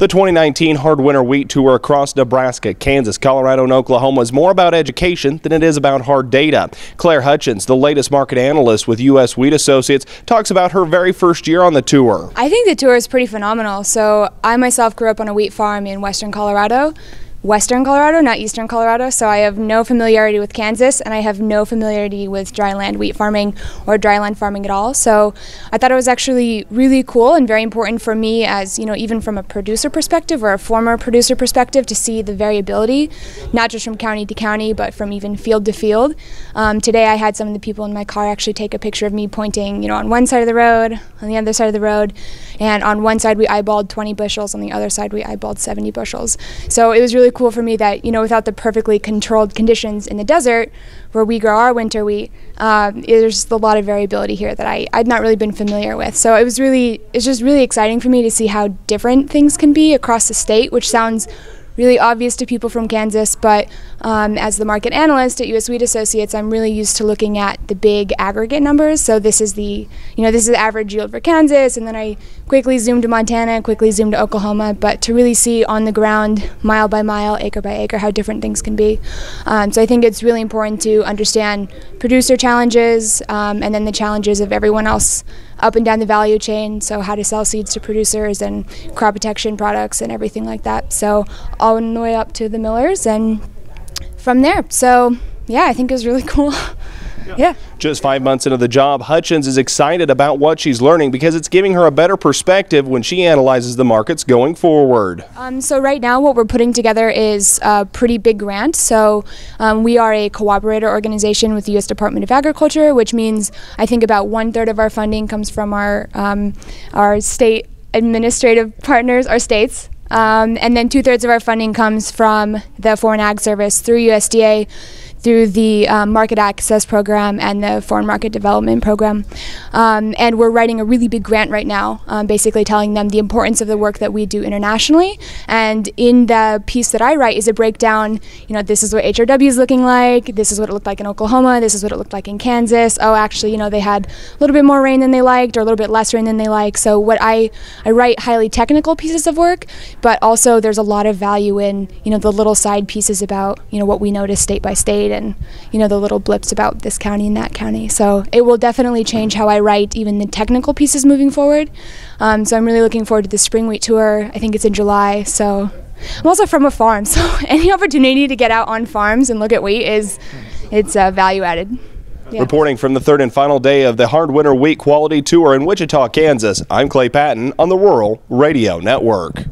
The 2019 Hard Winter Wheat Tour across Nebraska, Kansas, Colorado, and Oklahoma is more about education than it is about hard data. Claire Hutchins, the latest market analyst with US Wheat Associates, talks about her very first year on the tour. I think the tour is pretty phenomenal. So I myself grew up on a wheat farm in western Colorado, not eastern Colorado, so I have no familiarity with Kansas, and I have no familiarity with dryland wheat farming or dryland farming at all. So I thought it was actually really cool and very important for me as, even from a producer perspective or a former producer perspective, to see the variability, not just from county to county, but from even field to field. Today I had some of the people in my car actually take a picture of me pointing, on one side of the road, on the other side of the road, and on one side we eyeballed 20 bushels, on the other side we eyeballed 70 bushels. So it was really cool for me that, without the perfectly controlled conditions in the desert where we grow our winter wheat, there's just a lot of variability here that I'd not really been familiar with. So it's just really exciting for me to see how different things can be across the state, which sounds really obvious to people from Kansas, but as the market analyst at US Wheat Associates, I'm really used to looking at the big aggregate numbers. So this is the average yield for Kansas, and then I quickly zoom to Montana, quickly zoom to Oklahoma, but to really see on the ground, mile by mile, acre by acre, how different things can be. So I think it's really important to understand producer challenges and then the challenges of everyone else up and down the value chain, so how to sell seeds to producers and crop protection products and everything like that. So all the way up to the millers and from there. So yeah, I think it was really cool. Yeah. Just 5 months into the job, Hutchins is excited about what she's learning because it's giving her a better perspective when she analyzes the markets going forward. So right now what we're putting together is a pretty big grant. So we are a cooperator organization with the U.S. Department of Agriculture, which means I think about 1/3 of our funding comes from our state administrative partners, our states. And then 2/3 of our funding comes from the Foreign Ag Service through USDA, through the Market Access Program and the Foreign Market Development Program. And we're writing a really big grant right now, basically telling them the importance of the work that we do internationally. And in the piece that I write is a breakdown, this is what HRW is looking like, this is what it looked like in Oklahoma, this is what it looked like in Kansas. Oh, actually, they had a little bit more rain than they liked or a little bit less rain than they like. So what I write highly technical pieces of work, but also there's a lot of value in, the little side pieces about, what we notice state by state, and the little blips about this county and that county. So it will definitely change how I write even the technical pieces moving forward. So I'm really looking forward to the spring wheat tour. I think it's in July. So I'm also from a farm, so any opportunity to get out on farms and look at wheat it's value added. Yeah. Reporting from the third and final day of the Hard Winter Wheat Quality Tour in Wichita, Kansas, I'm Clay Patton on the Rural Radio Network.